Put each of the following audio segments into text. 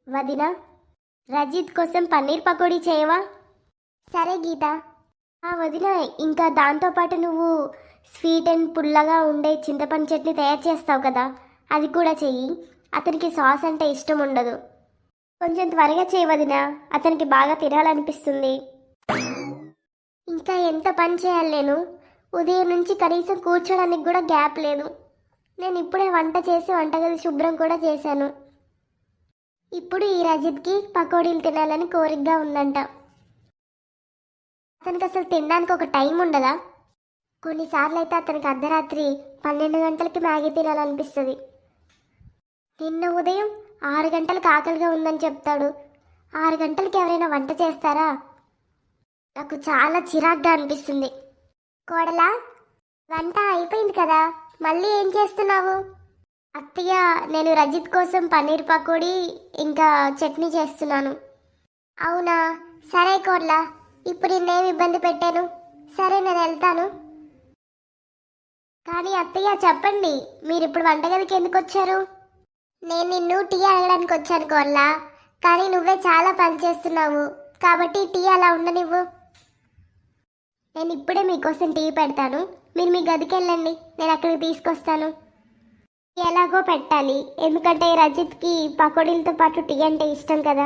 వదినా, రజిత్ కోసం పన్నీర్ పకోడీ చేయవా? సరే గీత. వదిన, ఇంకా దాంతోపాటు నువ్వు స్వీట్ అండ్ పుల్లగా ఉండే చింతపండు చట్నీ తయారు చేస్తావు కదా, అది కూడా చెయ్యి. అతనికి సాస్ అంటే ఇష్టం ఉండదు. కొంచెం త్వరగా చేయి వదినా, అతనికి బాగా తినాలనిపిస్తుంది. ఇంకా ఎంత పని చేయాలి నేను? ఉదయం నుంచి కనీసం కూర్చోడానికి కూడా గ్యాప్ లేదు. నేను ఇప్పుడే వంట చేసి వంటగది శుభ్రం కూడా చేశాను. ఇప్పుడు ఈ రజిత్కి పకోడీలు తినాలని కోరికగా ఉందంట. అతనికి అసలు తినడానికి ఒక టైం ఉండదా? కొన్నిసార్లు అయితే అతనికి అర్ధరాత్రి 12 గంటలకి మ్యాగీ తినాలనిపిస్తుంది. నిన్న ఉదయం 6 గంటలకు ఆకలిగా ఉందని చెప్తాడు. 6 గంటలకి ఎవరైనా వంట చేస్తారా? నాకు చాలా చిరాగ్గా అనిపిస్తుంది. కోడలా, వంట అయిపోయింది కదా, మళ్ళీ ఏం చేస్తున్నావు? అత్తయ్య, నేను రజిత్ కోసం పన్నీర్ పకోడీ ఇంకా చట్నీ చేస్తున్నాను. అవునా, సరే కోడలా, ఇప్పుడు నిన్నేమి ఇబ్బంది పెట్టాను? సరే, నేను వెళ్తాను. కానీ అత్తయ్య చెప్పండి, మీరు ఇప్పుడు వంటగదికి ఎందుకు వచ్చారు? నేను నిన్ను టీ అడగడానికి వచ్చాను కోడలా, కానీ నువ్వే చాలా పని చేస్తున్నావు కాబట్టి టీ అలా ఉండనివ్వు. నేను ఇప్పుడే మీకోసం టీ పెడతాను, మీరు మీ గదికి వెళ్ళండి, నేను అక్కడికి తీసుకొస్తాను. ఎలాగో పెట్టాలి, ఎందుకంటే రజిత్కి పకోడీలతో పాటు టీ అంటే ఇష్టం కదా.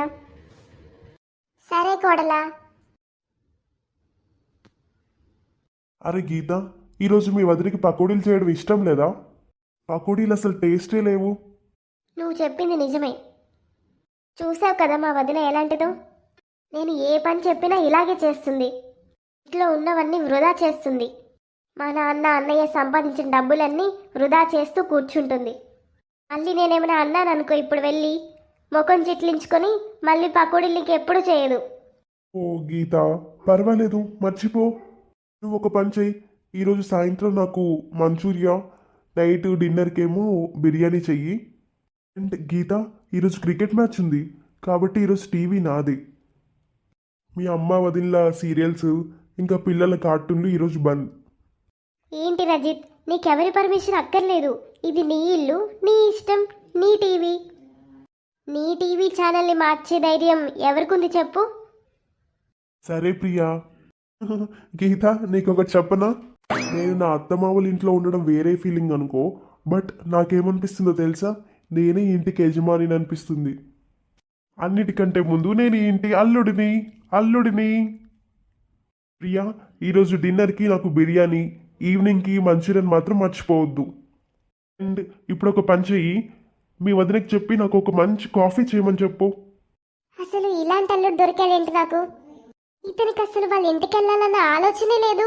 సరే కోడలా. అరే గీత, ఈరోజు మీ వదిలికి పకోడీలు చేయడం ఇష్టం లేదా? పకోడీలు అసలు టేస్టే లేవు. నువ్వు చెప్పింది నిజమే. చూసావు కదా మా వదిన ఎలాంటిదో. నేను ఏ పని చెప్పినా ఇలాగే చేస్తుంది. ఇంట్లో ఉన్నవన్నీ వృధా చేస్తుంది. మా నాన్న అన్నయ్య సంపాదించిన డబ్బులన్నీ వృధా చేస్తూ కూర్చుంటుంది. మళ్ళీ నేనేమైనా అన్నాననుకో, ఇప్పుడు వెళ్ళి ముఖం చిట్లించుకొని మళ్ళీ పకోడీలకి ఎప్పుడు చేయదు. ఓ గీత, పర్వాలేదు, మర్చిపో. నువ్వు ఒక పని చెయ్యి, ఈరోజు సాయంత్రం నాకు మంచూరియా, నైట్ డిన్నర్కేమో బిర్యానీ చెయ్యి. అండ్ గీత, ఈరోజు క్రికెట్ మ్యాచ్ ఉంది కాబట్టి ఈరోజు టీవీ నాది. మీ అమ్మ వదిన సీరియల్స్ ఇంకా పిల్లల కార్టూన్లు ఈరోజు బంద్. ఏంటి రజిత్, నీకెవరి పర్మిషన్ అక్కర్లేదు. ఇది నీ ఇల్లు, నీ ఇష్టం, నీ టీవీ. నీ టీవీ ఛానల్ని మార్చే ధైర్యం ఎవరికుంది చెప్పు? సరే ప్రియా. గీత, నీకొకటి చెప్పనా? నేను నా అత్తమామల ఇంట్లో ఉండడం వేరే ఫీలింగ్ అనుకో, బట్ నాకేమనిపిస్తుందో తెలుసా? నేనే ఇంటికి యజమానిని అనిపిస్తుంది. అన్నిటికంటే ముందు నేను ఈ ఇంటి అల్లుడిని. ప్రియా, ఈరోజు డిన్నర్కి నాకు బిర్యానీ, ఈవినింగ్కి మంచూరియన్ మాత్రం మర్చిపోవద్దు. అండ్ ఇప్పుడు ఒక పని చెయ్యి, మీ వదినకి చెప్పి నాకు ఒక మంచి కాఫీ చేయమని చెప్పు. అసలు ఇలాంటి అల్లుడు దొరికాడేంటి నాకు? ఇతనికి అసలు వాళ్ళ ఇంటికి వెళ్ళాలన్న ఆలోచనే లేదు.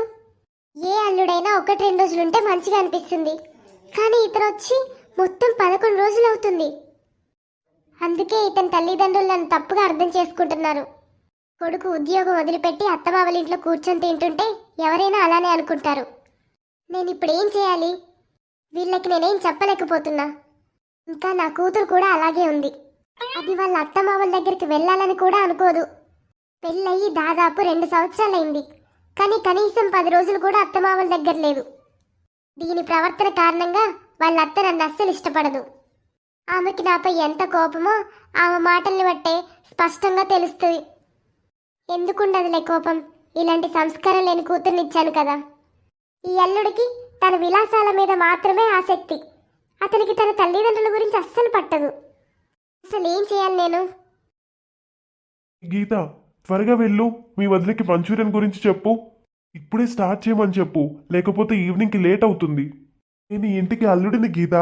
ఏ అల్లుడైనా 1-2 రోజులుంటే మంచిగా అనిపిస్తుంది, కానీ ఇతను వచ్చి మొత్తం 11 రోజులు అవుతుంది. అందుకే ఇతని తల్లిదండ్రులు నన్ను తప్పుగా అర్థం చేసుకుంటున్నారు. కొడుకు ఉద్యోగం వదిలిపెట్టి అత్తమావల ఇంట్లో కూర్చొని తింటుంటే ఎవరైనా అలానే అనుకుంటారు. నేను ఇప్పుడు ఏం చేయాలి? వీళ్ళకి నేనేం చెప్పలేకపోతున్నా. ఇంకా నా కూతురు కూడా అలాగే ఉంది. అది వాళ్ళ అత్తమావల దగ్గరికి వెళ్ళాలని కూడా అనుకోదు. పెళ్ళయి దాదాపు 2 సంవత్సరాలైంది, కానీ కనీసం 10 రోజులు కూడా అత్తమామల దగ్గర లేదు. దీని ప్రవర్తన కారణంగా వాళ్ళ అత్త నన్ను అస్సలు ఇష్టపడదు. ఆమెకి నాపై ఎంత కోపమో ఆమె మాటల్ని బట్టే స్పష్టంగా తెలుస్తుంది. ఎందుకుండదులే కోపం, ఇలాంటి సంస్కారం లేని కూతుర్నిచ్చాను కదా. ఈ అల్లుడికి తన విలాసాల మీద మాత్రమే ఆసక్తి. అతనికి తన తల్లిదండ్రుల గురించి అస్సలు పట్టదు. అసలు ఏం చేయాలి నేను? గీత, త్వరగా వెళ్ళు, మీ వదిలికి మంచూరియన్ గురించి చెప్పు. ఇప్పుడే స్టార్ట్ చేయమని చెప్పు, లేకపోతే ఈవినింగ్కి లేట్ అవుతుంది. నేను ఈ ఇంటికి అల్లుడిని గీత.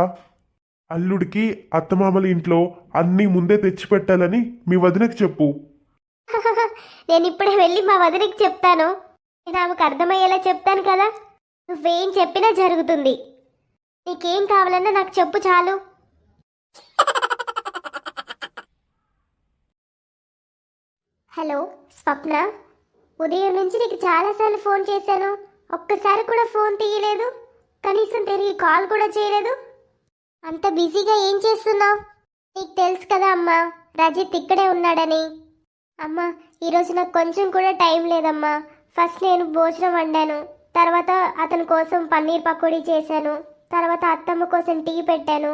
అల్లుడికి అత్తమామల ఇంట్లో అన్నీ ముందే తెచ్చిపెట్టాలని మీ వదినకి చెప్పు. నేను ఇప్పుడే వెళ్ళి మా వదినికి చెప్తాను. నేను ఆమెకు అర్థమయ్యేలా చెప్తాను కదా. నువ్వేం చెప్పినా జరుగుతుంది. నీకేం కావాలన్నా నాకు చెప్పు చాలు. హలో స్వప్న, ఉదయం నుంచి నీకు చాలాసార్లు ఫోన్ చేశాను, ఒక్కసారి కూడా ఫోన్ తీయలేదు, కనీసం తిరిగి కాల్ కూడా చేయలేదు. అంత బిజీగా ఏం చేస్తున్నావు? నీకు తెలుసు కదా అమ్మా, రజిత్ ఇక్కడే ఉన్నాడని. అమ్మా, ఈరోజు నాకు కొంచెం కూడా టైం లేదమ్మా. ఫస్ట్ నేను భోజనం వండాను, తర్వాత అతని కోసం పన్నీర్ పకోడీ చేశాను, తర్వాత అత్తమ్మ కోసం టీ పెట్టాను,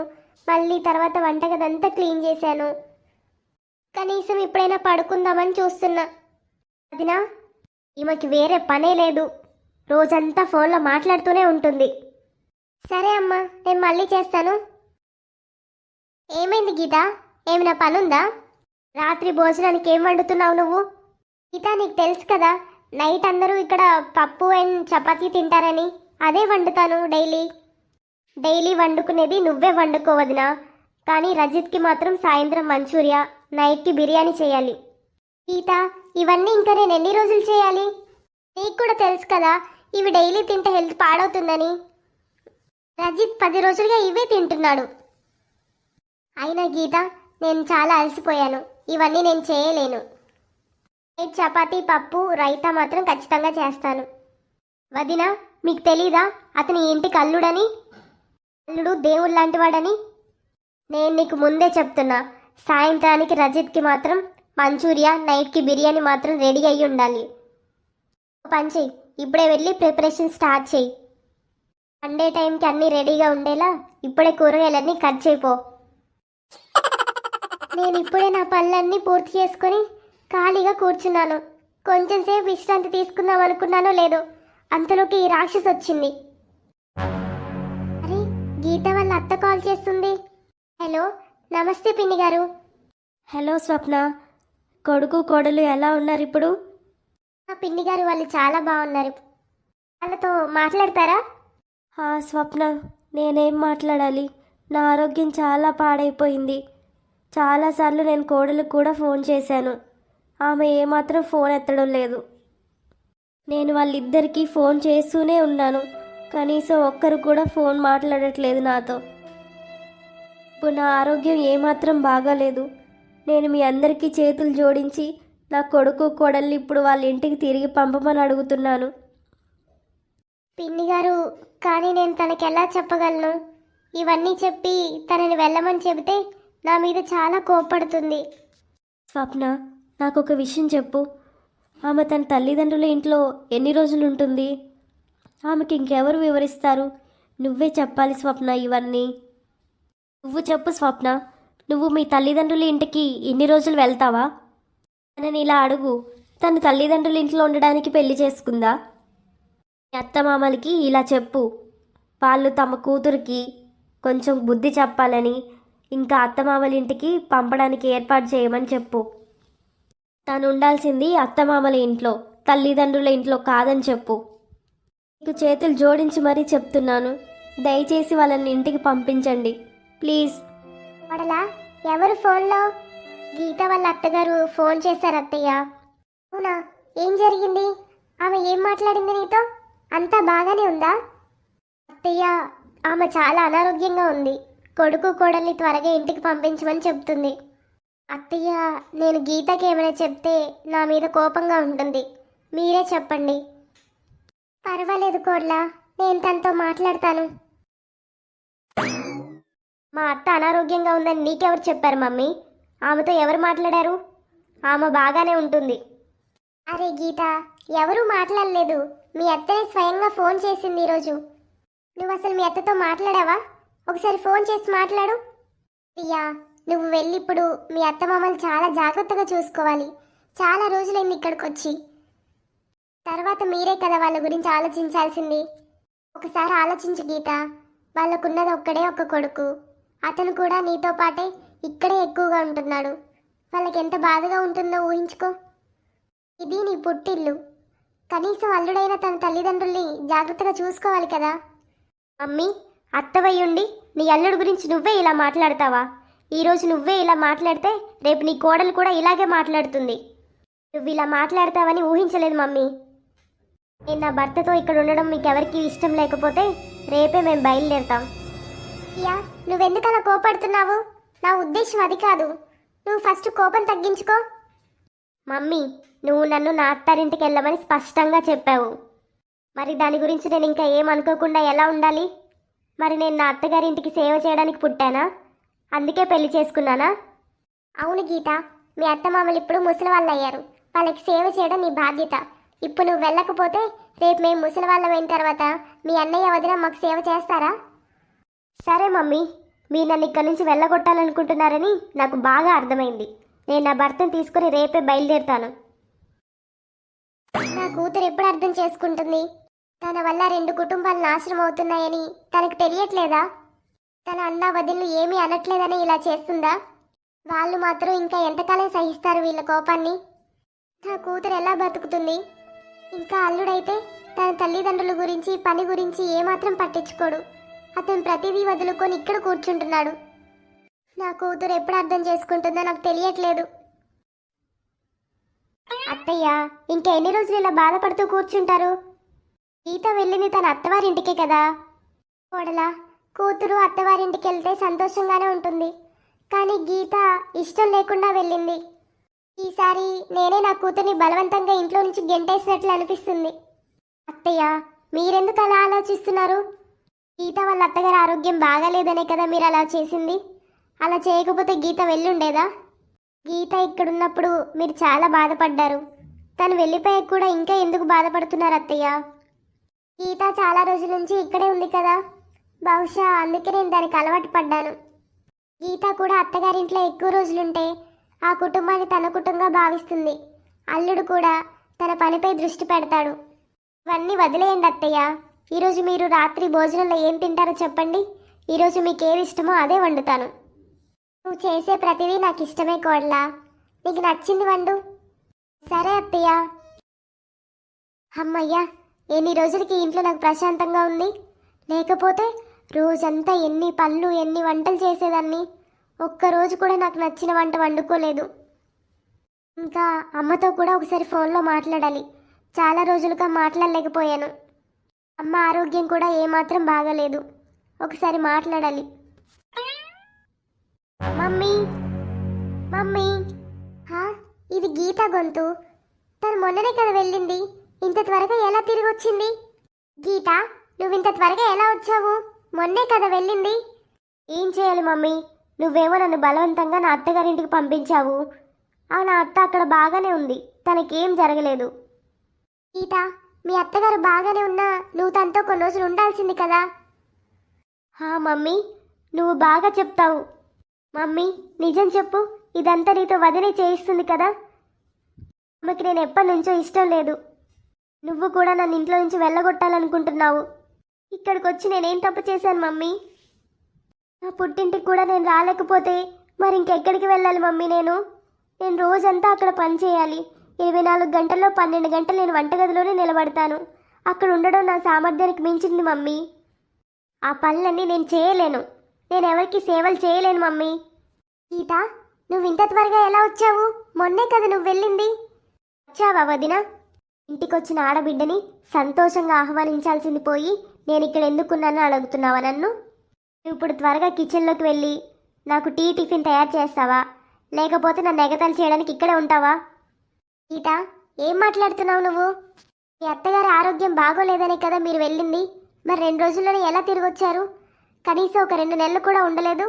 మళ్ళీ తర్వాత వంటగదంతా క్లీన్ చేశాను. కనీసం ఇప్పుడైనా పడుకుందామని చూస్తున్నా. వదినా, ఈమెకి వేరే పనే లేదు, రోజంతా ఫోన్లో మాట్లాడుతూనే ఉంటుంది. సరే అమ్మా, నేను మళ్ళీ చేస్తాను. ఏమైంది గీత, ఏమైనా పనుందా? రాత్రి భోజనానికి ఏం వండుతున్నావు నువ్వు? గీత, నీకు తెలుసు కదా నైట్ అందరూ ఇక్కడ పప్పు అండ్ చపాతీ తింటారని. అదే వండుతాను డైలీ వండుకునేది నువ్వే వండుకోవదినా. కానీ రజిత్కి మాత్రం సాయంత్రం మంచూరియా, నైట్కి బిర్యానీ చేయాలి. గీత, ఇవన్నీ ఇంకా నేను ఎన్ని రోజులు చేయాలి? నీకు కూడా తెలుసు కదా ఇవి డైలీ తింటే హెల్త్ పాడవుతుందని. రజిత్ 10 రోజులుగా ఇవే తింటున్నాడు. అయినా గీత, నేను చాలా అలసిపోయాను, ఇవన్నీ నేను చేయలేను. నైట్ చపాతీ, పప్పు, రైతా మాత్రం ఖచ్చితంగా చేస్తాను. వదినా, మీకు తెలీదా అతని ఇంటికి అల్లుడని? అల్లుడు దేవుడు లాంటివాడని. నేను నీకు ముందే చెప్తున్నా, సాయంత్రానికి రజిత్కి మాత్రం మంచూరియా, నైట్కి బిర్యానీ మాత్రం రెడీ అయ్యి ఉండాలి. పని చెయ్యి, ఇప్పుడే వెళ్ళి ప్రిపరేషన్ స్టార్ట్ చేయి. సండే టైంకి అన్నీ రెడీగా ఉండేలా ఇప్పుడే కూరగాయలన్నీ కట్ చేయిపో. నేను ఇప్పుడే నా పనులన్నీ పూర్తి చేసుకొని ఖాళీగా కూర్చున్నాను. కొంచెం సేపు విశ్రాంతి తీసుకుందాం అనుకున్నానో లేదో అంతలోకి ఈ రాక్షసి వచ్చింది. అరే, గీత వాళ్ళ అత్త కాల్ చేస్తుంది. హలో, నమస్తే పిన్ని గారు. హలో స్వప్న, కొడుకు కోడలు ఎలా ఉన్నారు ఇప్పుడు? పిన్ని గారు వాళ్ళు చాలా బాగున్నారు. వాళ్ళతో మాట్లాడతారా? స్వప్న, నేనేం మాట్లాడాలి? నా ఆరోగ్యం చాలా పాడైపోయింది. చాలాసార్లు నేను కోడలకు కూడా ఫోన్ చేశాను, ఆమె ఏమాత్రం ఫోన్ ఎత్తడం లేదు. నేను వాళ్ళిద్దరికీ ఫోన్ చేస్తూనే ఉన్నాను, కనీసం ఒక్కరు కూడా ఫోన్ మాట్లాడట్లేదు నాతో. ఇప్పుడు నా ఆరోగ్యం ఏమాత్రం బాగాలేదు. నేను మీ అందరికీ చేతులు జోడించి నా కొడుకు కోడల్ని ఇప్పుడు వాళ్ళ ఇంటికి తిరిగి పంపమని అడుగుతున్నాను. పిన్ని గారు, కానీ నేను తనకి ఎలా చెప్పగలను? ఇవన్నీ చెప్పి తనని వెళ్ళమని చెబితే నా మీద చాలా కోపడుతుంది. స్వప్న, నాకు ఒక విషయం చెప్పు. ఆమె తన తల్లిదండ్రుల ఇంట్లో ఎన్ని రోజులు ఉంటుంది? ఆమెకి ఇంకెవరు వివరిస్తారు? నువ్వే చెప్పాలి స్వప్న ఇవన్నీ. నువ్వు చెప్పు స్వప్న, నువ్వు మీ తల్లిదండ్రుల ఇంటికి ఇన్ని రోజులు వెళ్తావా? తనని ఇలా అడుగు, తన తల్లిదండ్రుల ఇంట్లో ఉండడానికి పెళ్లి చేసుకుందా? మీ అత్తమామలకి ఇలా చెప్పు, వాళ్ళు తమ కూతురికి కొంచెం బుద్ధి చెప్పాలని, ఇంకా అత్తమామల ఇంటికి పంపడానికి ఏర్పాటు చేయమని చెప్పు. తను ఉండాల్సింది అత్తమామల ఇంట్లో, తల్లిదండ్రుల ఇంట్లో కాదని చెప్పు. నీకు చేతులు జోడించి మరీ చెప్తున్నాను, దయచేసి వాళ్ళని ఇంటికి పంపించండి ప్లీజ్. వడలా, ఎవరు ఫోన్లో? గీత వాళ్ళ అత్తగారు ఫోన్ చేశారు అత్తయ్య. అవునా, ఏం జరిగింది? ఆమె ఏం మాట్లాడింది నీతో? అంతా బాగానే ఉందా? అత్తయ్య, ఆమె చాలా అనారోగ్యంగా ఉంది, కొడుకు కోడల్ని త్వరగా ఇంటికి పంపించమని చెప్తుంది. అత్తయ్య, నేను గీతకి ఏమైనా చెప్తే నా మీద కోపంగా ఉంటుంది, మీరే చెప్పండి. పర్వాలేదు కోడలా, నేను తనతో మాట్లాడతాను. మా అత్త అనారోగ్యంగా ఉందని నీకెవరు చెప్పారు మమ్మీ? ఆమెతో ఎవరు మాట్లాడారు? ఆమె బాగానే ఉంటుంది. అరే గీత, ఎవరూ మాట్లాడలేదు, మీ అత్తనే స్వయంగా ఫోన్ చేసింది ఈరోజు. నువ్వు అసలు మీ అత్తతో మాట్లాడావా? ఒకసారి ఫోన్ చేసి మాట్లాడు. ప్రియా, నువ్వు వెళ్ళి ఇప్పుడు మీ అత్త మామలు చాలా జాగ్రత్తగా చూసుకోవాలి. చాలా రోజులైంది ఇక్కడికి వచ్చి. తర్వాత మీరే కదా వాళ్ళ గురించి ఆలోచించాల్సింది. ఒకసారి ఆలోచించు గీత, వాళ్ళకున్నది ఒక్కడే ఒక్క కొడుకు, అతను కూడా నీతో పాటే ఇక్కడే ఎక్కువగా ఉంటున్నాడు. వాళ్ళకి ఎంత బాధగా ఉంటుందో ఊహించుకో. ఇది నీ పుట్టిల్లు, కనీసం అల్లుడైన తన తల్లిదండ్రుల్ని జాగ్రత్తగా చూసుకోవాలి కదా. మమ్మీ, అత్తవయ్యుండి నీ అల్లుడు గురించి నువ్వే ఇలా మాట్లాడతావా? ఈరోజు నువ్వే ఇలా మాట్లాడితే రేపు నీ కోడలు కూడా ఇలాగే మాట్లాడుతుంది. నువ్వు ఇలా మాట్లాడతావని ఊహించలేదు మమ్మీ. నేను నా భర్తతో ఇక్కడ ఉండడం మీకెవరికి ఇష్టం లేకపోతే రేపే మేము బయలుదేరుతాం. యా, నువ్వెందుకు అలా కోపడుతున్నావు? నా ఉద్దేశం అది కాదు, నువ్వు ఫస్ట్ కోపం తగ్గించుకో. మమ్మీ, నువ్వు నన్ను నా అత్తారింటికి వెళ్ళమని స్పష్టంగా చెప్పావు, మరి దాని గురించి నేను ఇంకా ఏమనుకోకుండా ఎలా ఉండాలి? మరి నేను నా అత్తగారింటికి సేవ చేయడానికి పుట్టానా? అందుకే పెళ్లి చేసుకున్నానా? అవును గీత, మీ అత్తమామలు ఇప్పుడు ముసలి వాళ్ళు అయ్యారు, వాళ్ళకి సేవ చేయడం నీ బాధ్యత. ఇప్పుడు నువ్వు వెళ్ళకపోతే రేపు మేము ముసలి వాళ్ళం అయిన తర్వాత మీ అన్నయ్య వదిన మాకు సేవ చేస్తారా? సరే మమ్మీ, మీరు నన్ను ఇక్కడి నుంచి వెళ్ళగొట్టాలనుకుంటున్నారని నాకు బాగా అర్థమైంది. నేను నా భర్తను తీసుకుని రేపే బయలుదేరుతాను. నా కూతురు ఎప్పుడు అర్థం చేసుకుంటుంది? తన వల్ల 2 కుటుంబాలు నాశనం అవుతున్నాయని తనకు తెలియట్లేదా? తన అన్న వదినలు ఏమీ అనట్లేదని ఇలా చేస్తుందా? వాళ్ళు మాత్రం ఇంకా ఎంతకాలం సహిస్తారు వీళ్ళ కోపాన్ని? నా కూతురు ఎలా బతుకుతుంది? ఇంకా అల్లుడైతే తన తల్లిదండ్రుల గురించి పని గురించి ఏమాత్రం పట్టించుకోడు. అతను ప్రతిదీ వదులుకొని ఇక్కడ కూర్చుంటున్నాడు. నా కూతురు ఎప్పుడు అర్థం చేసుకుంటుందో నాకు తెలియట్లేదు. అత్తయ్య, ఇంకా ఎన్ని రోజులు ఇలా బాధపడుతూ కూర్చుంటారు? గీత వెళ్ళింది తన అత్తవారింటికే కదా. కోడలా, కూతురు అత్తవారింటికి వెళ్తే సంతోషంగానే ఉంటుంది, కానీ గీత ఇష్టం లేకుండా వెళ్ళింది. ఈసారి నేనే నా కూతుర్ని బలవంతంగా ఇంట్లో నుంచి గెంటేసినట్లు అనిపిస్తుంది. అత్తయ్య, మీరెందుకు అలా ఆలోచిస్తున్నారు? గీత వాళ్ళ అత్తగారి ఆరోగ్యం బాగాలేదనే కదా మీరు అలా చేసింది. అలా చేయకపోతే గీత వెళ్ళుండేదా? గీత ఇక్కడున్నప్పుడు మీరు చాలా బాధపడ్డారు. తను వెళ్ళిపోయాక కూడా ఇంకా ఎందుకు బాధపడుతున్నారు అత్తయ్య? గీత చాలా రోజుల నుంచి ఇక్కడే ఉంది కదా, బహుశా అందుకే నేను దానికి అలవాటు పడ్డాను. గీత కూడా అత్తగారింట్లో ఎక్కువ రోజులుంటే ఆ కుటుంబాన్ని తన కుటుంబంగా భావిస్తుంది. అల్లుడు కూడా తన పనిపై దృష్టి పెడతాడు. ఇవన్నీ వదిలేయండి అత్తయ్య. ఈరోజు మీరు రాత్రి భోజనంలో ఏం తింటారో చెప్పండి. ఈరోజు మీకు ఏది ఇష్టమో అదే వండుతాను. నువ్వు చేసే ప్రతిదీ నాకు ఇష్టమే కోడలా. నీకు నచ్చింది వండు. సరే అత్తయ్య. అమ్మయ్యా, ఎన్ని రోజులకి ఇంట్లో నాకు ప్రశాంతంగా ఉంది. లేకపోతే రోజంతా ఎన్ని పళ్ళు ఎన్ని వంటలు చేసేదాన్ని. ఒక్కరోజు కూడా నాకు నచ్చిన వంట వండుకోలేదు. ఇంకా అమ్మతో కూడా ఒకసారి ఫోన్లో మాట్లాడాలి. చాలా రోజులుగా మాట్లాడలేకపోయాను. అమ్మ ఆరోగ్యం కూడా ఏమాత్రం బాగాలేదు. ఒకసారి మాట్లాడాలి. Mummy, mummy. ఇది గీత గొంతు. తను మొన్ననే కదా వెళ్ళింది. ఇంత త్వరగా ఎలా తిరిగి వచ్చింది? గీత, నువ్వు ఇంత త్వరగా ఎలా వచ్చావు? మొన్నే కదా వెళ్ళింది. ఏం చేయాలి మమ్మీ? నువ్వేమో నన్ను బలవంతంగా నా అత్తగారింటికి పంపించావు. నా అత్త అక్కడ బాగానే ఉంది, తనకేం జరగలేదు. గీత, మీ అత్తగారు బాగానే ఉన్నా నువ్వు తనతో కొన్ని రోజులు ఉండాల్సింది కదా. మమ్మీ, నువ్వు బాగా చెప్తావు. మమ్మీ, నిజం చెప్పు, ఇదంతా నీతో వదిలే చేయిస్తుంది కదా. ఆమెకి నేను ఎప్పటి నుంచో ఇష్టం లేదు. నువ్వు కూడా నన్ను ఇంట్లో నుంచి వెళ్ళగొట్టాలనుకుంటున్నావు. ఇక్కడికి వచ్చి నేనేం తప్పు చేశాను మమ్మీ? నా పుట్టింటికి కూడా నేను రాలేకపోతే మరి ఇంకెక్కడికి వెళ్ళాలి మమ్మీ? నేను రోజంతా అక్కడ పని చేయాలి. 24 గంటల్లో 12 గంటలు నేను వంటగదిలోనే నిలబడతాను. అక్కడ ఉండడం నా సామర్థ్యానికి మించింది మమ్మీ. ఆ పనులన్నీ నేను చేయలేను. నేను ఎవరికి సేవలు చేయలేను మమ్మీ. గీత, నువ్వు ఇంత త్వరగా ఎలా వచ్చావు? మొన్నే కదా నువ్వు వెళ్ళింది. వచ్చావా వదిన? ఇంటికొచ్చిన ఆడబిడ్డని సంతోషంగా ఆహ్వానించాల్సింది పోయి నేను ఇక్కడ ఎందుకున్నానో అడుగుతున్నావా నన్ను? నువ్వు ఇప్పుడు త్వరగా కిచెన్లోకి వెళ్ళి నాకు టిఫిన్ తయారు చేస్తావా, లేకపోతే నన్ను ఎగతాళి చేయడానికి ఇక్కడే ఉంటావా? గీత, ఏం మాట్లాడుతున్నావు నువ్వు? మీ అత్తగారి ఆరోగ్యం బాగోలేదనే కదా మీరు వెళ్ళింది. మరి 2 రోజుల్లోనే ఎలా తిరిగి వచ్చారు? కనీసం ఒక 2 నెలలు కూడా ఉండలేదు.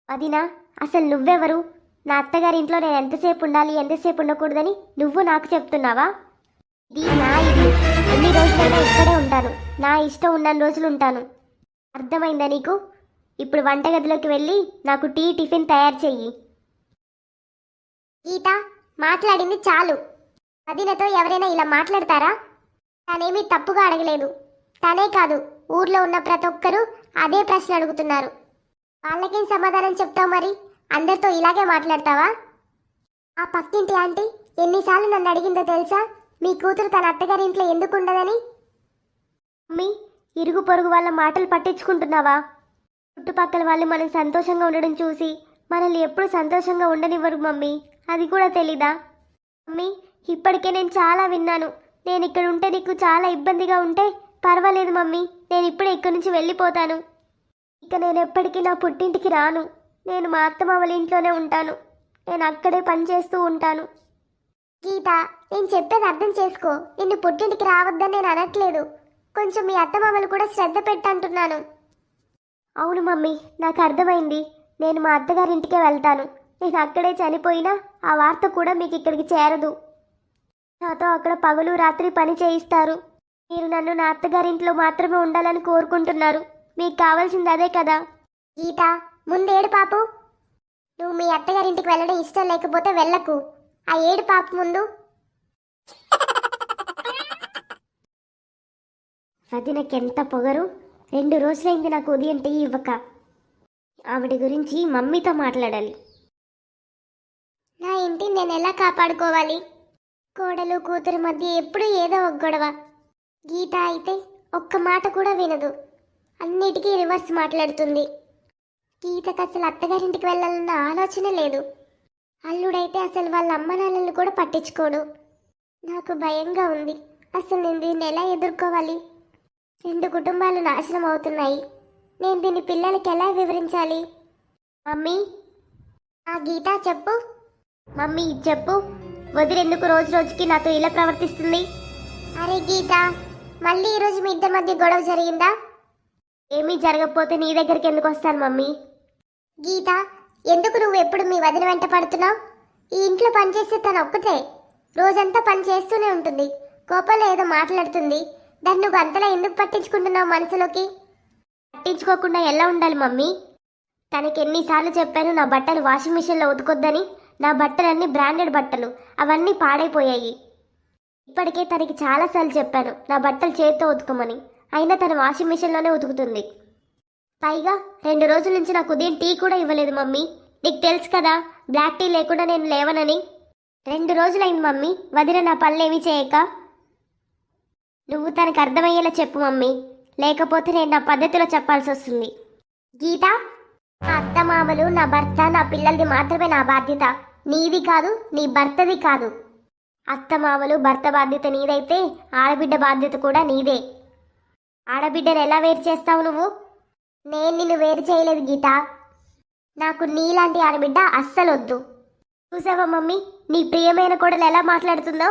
వదినా, అసలు నువ్వెవరు? నా అత్తగారి ఇంట్లో నేను ఎంతసేపు ఉండాలి ఎంతసేపు ఉండకూడదని నువ్వు నాకు చెప్తున్నావా? ఇది నా ఇల్లు. ఎన్ని రోజులైనా ఇక్కడే ఉంటాను. నా ఇష్టం ఉన్నన్ని రోజులు ఉంటాను. అర్థమైందా నీకు? ఇప్పుడు వంటగదిలోకి వెళ్ళి నాకు టిఫిన్ తయారు చెయ్యి. గీత, మాట్లాడింది చాలు. వదినతో ఎవరైనా ఇలా మాట్లాడతారా? తనేమీ తప్పుగా అడగలేదు. తనే కాదు, ఊర్లో ఉన్న ప్రతి ఒక్కరూ అదే ప్రశ్న అడుగుతున్నారు. వాళ్ళకేం సమాధానం చెప్తావు మరి? అందరితో ఇలాగే మాట్లాడతావా? ఆ పక్కింటి ఆంటీ ఎన్నిసార్లు నన్ను అడిగిందో తెలుసా, మీ కూతురు తన అత్తగారింట్లో ఎందుకు ఉండదని? మమ్మీ, ఇరుగు పొరుగు వాళ్ళ మాటలు పట్టించుకుంటున్నావా? చుట్టుపక్కల వాళ్ళు మనం సంతోషంగా ఉండడం చూసి మనల్ని ఎప్పుడు సంతోషంగా ఉండనివ్వరు మమ్మీ. అది కూడా తెలీదా? మమ్మీ, ఇప్పటికే నేను చాలా విన్నాను. నేను ఇక్కడ ఉంటే నీకు చాలా ఇబ్బందిగా ఉంటే పర్వాలేదు మమ్మీ, నేను ఇప్పుడే ఇక్కడి నుంచి వెళ్ళిపోతాను. ఇక నేను ఎప్పటికీ నా పుట్టింటికి రాను. నేను మా అత్తమ్మ వాళ్ళ ఇంట్లోనే ఉంటాను. నేను అక్కడే పని చేస్తూ ఉంటాను. గీత, నేను చెప్పేది అర్థం చేసుకో. నిన్ను పుట్టింటికి రావద్దని నేను అనట్లేదు. కొంచెం మీ అత్తమామలు కూడా శ్రద్ధ పెట్టంటున్నాను. అవును మమ్మీ, నాకు అర్థమైంది. నేను మా అత్తగారింటికే వెళ్తాను. నేను అక్కడే చనిపోయినా ఆ వార్త కూడా మీకు ఇక్కడికి చేరదు. నాతో అక్కడ పగలు రాత్రి పని చేయిస్తారు. మీరు నన్ను నా అత్తగారింట్లో మాత్రమే ఉండాలని కోరుకుంటున్నారు. మీకు కావాల్సింది అదే కదా? గీత, ముందేడు పాపు. నువ్వు మీ అత్తగారింటికి వెళ్ళడం ఇష్టం లేకపోతే వెళ్ళకు. ఆ ఏడు పాప ముందు. వదినకెంత పొగరు. 2 రోజులైంది నాకు ఉదయం టీ ఇవ్వక. ఆవిడ గురించి మమ్మీతో మాట్లాడాలి. నా ఇంటిని నేను ఎలా కాపాడుకోవాలి? కోడలు కూతురు మధ్య ఎప్పుడూ ఏదో ఒక గొడవ. గీత అయితే ఒక్క మాట కూడా వినదు, అన్నిటికీ రివర్స్ మాట్లాడుతుంది. గీతకు అసలు అత్తగారింటికి వెళ్ళాలన్న ఆలోచన లేదు. అల్లుడైతే అసలు వాళ్ళ అమ్మ నాన్నలు కూడా పట్టించుకోడు. నాకు భయంగా ఉంది. అసలు నేను దీన్ని ఎలా ఎదుర్కోవాలి? 2 కుటుంబాలు నాశనం అవుతున్నాయి. నేను దీన్ని పిల్లలకి ఎలా వివరించాలి? మమ్మీ, ఆ గీత చెప్పు. మమ్మీ చెప్పు, వదిలేందుకు రోజు రోజుకి నాతో ఇలా ప్రవర్తిస్తుంది? అరే గీత, మళ్ళీ ఈరోజు మీ ఇద్దరి మధ్య గొడవ జరిగిందా? ఏమీ జరగకపోతే నీ దగ్గరికి ఎందుకు వస్తాను మమ్మీ? గీత, ఎందుకు నువ్వు ఎప్పుడు మీ వదిన వెంట పడుతున్నావు? ఈ ఇంట్లో పనిచేస్తే తను ఒక్కటే రోజంతా పని చేస్తూనే ఉంటుంది. కోపంలో ఏదో మాట్లాడుతుంది. దాన్ని నువ్వు అంతలా ఎందుకు పట్టించుకుంటున్నావు మనసులోకి? పట్టించుకోకుండా ఎలా ఉండాలి మమ్మీ? తనకి ఎన్నిసార్లు చెప్పాను నా బట్టలు వాషింగ్ మిషన్లో ఉతకొద్దని. నా బట్టలన్నీ బ్రాండెడ్ బట్టలు, అవన్నీ పాడైపోయాయి. ఇప్పటికే తనకి చాలాసార్లు చెప్పాను నా బట్టలు చేతితో ఉతుకమని. అయినా తను వాషింగ్ మిషన్లోనే ఉతుకుతుంది. పైగా 2 రోజుల నుంచి నాకు ఉదయం టీ కూడా ఇవ్వలేదు మమ్మీ. నీకు తెలుసు కదా బ్లాక్ టీ లేకుండా నేను లేవనని. 2 రోజులైంది మమ్మీ వదిన నా పనులేమీ చేయక. నువ్వు తనకు అర్థమయ్యేలా చెప్పు మమ్మీ, లేకపోతే నేను నా పద్ధతిలో చెప్పాల్సి వస్తుంది. గీత, నా అత్తమామలు, నా భర్త, నా పిల్లలది మాత్రమే నా బాధ్యత, నీది కాదు, నీ భర్తది కాదు. అత్తమామలు భర్త బాధ్యత నీదైతే ఆడబిడ్డ బాధ్యత కూడా నీదే. ఆడబిడ్డను ఎలా వేరు చేస్తావు నువ్వు? నేను నిన్ను వేరు చేయలేదు గీత. నాకు నీలాంటి ఆడబిడ్డ అస్సలొద్దు. చూసావా మమ్మీ, నీ ప్రియమైన కోడలు ఎలా మాట్లాడుతుందో?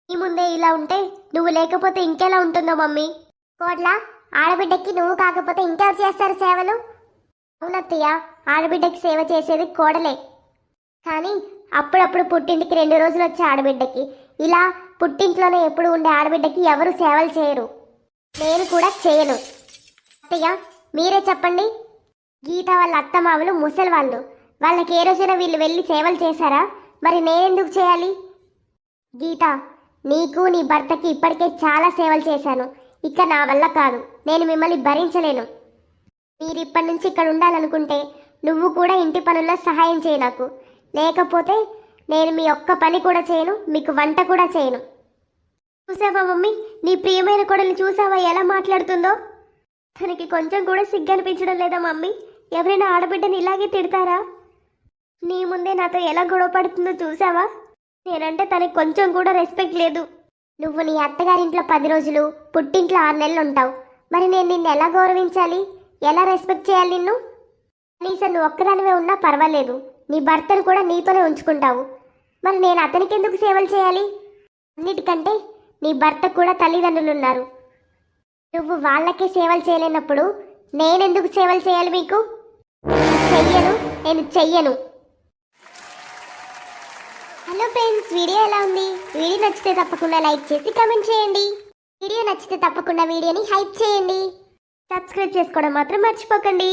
నీ ముందే ఇలా ఉంటే నువ్వు లేకపోతే ఇంకెలా ఉంటుందో మమ్మీ? కోడ్ల, ఆడబిడ్డకి నువ్వు కాకపోతే ఇంకెవరు చేస్తారు సేవలు? అవునత్తయ్య, ఆడబిడ్డకి సేవ చేసేది కోడలే. కానీ అప్పుడప్పుడు పుట్టింటికి 2 రోజులు వచ్చే ఆడబిడ్డకి, ఇలా పుట్టింట్లోనే ఎప్పుడు ఉండే ఆడబిడ్డకి ఎవరు సేవలు చేయరు. నేను కూడా చేయను. అత్తయ్య, మీరే చెప్పండి. గీత వాళ్ళ అత్తమామలు ముసలి వాళ్ళు. వాళ్ళకి ఏ రోజైనా వీళ్ళు వెళ్ళి సేవలు చేశారా? మరి నేనెందుకు చేయాలి? గీత, నీకు నీ భర్తకి ఇప్పటికే చాలా సేవలు చేశాను. ఇక నా వల్ల కాదు, నేను మిమ్మల్ని భరించలేను. మీరు ఇప్పటి నుంచి ఇక్కడ ఉండాలనుకుంటే నువ్వు కూడా ఇంటి పనుల్లో సహాయం చేయి నాకు. లేకపోతే నేను మీ ఒక్క పని కూడా చేయను, మీకు వంట కూడా చేయను. చూసావా మమ్మీ, నీ ప్రియమైన కోడలు చూసావా ఎలా మాట్లాడుతుందో? తనకి కొంచెం కూడా సిగ్గనిపించడం లేదా మమ్మీ? ఎవరైనా ఆడబిడ్డని ఇలాగే తిడతారా? నీ ముందే నాతో ఎలా గొడవ పడుతుందో చూసావా? నేనంటే తనకి కొంచెం కూడా రెస్పెక్ట్ లేదు. నువ్వు నీ అత్తగారింట్లో 10 రోజులు, పుట్టింట్లో 6 నెలలు ఉంటావు. మరి నేను నిన్ను ఎలా గౌరవించాలి? ఎలా రెస్పెక్ట్ చేయాలి నిన్ను? కనీసం నువ్వు ఒక్కదానివే ఉన్నా పర్వాలేదు, నీ భర్తను కూడా నీతోనే ఉంచుకుంటావు. మరి నేను అతనికి ఎందుకు సేవలు చేయాలి? అన్నిటికంటే నీ భర్తకు కూడా తల్లిదండ్రులు ఉన్నారు. నువ్వు వాళ్ళకే సేవలు చేయలేనప్పుడు నేనెందుకు సేవలు చేయాలి మీకు? నేను చెయ్యను. హలో ఫ్రెండ్స్, వీడియో ఎలా ఉంది? వీడియో నచ్చితే తప్పకుండా లైక్ చేసి కామెంట్ చేయండి. వీడియో నచ్చితే తప్పకుండా వీడియోని హైప్ చేయండి. సబ్స్క్రైబ్ చేసుకోవడం మాత్రం మర్చిపోకండి.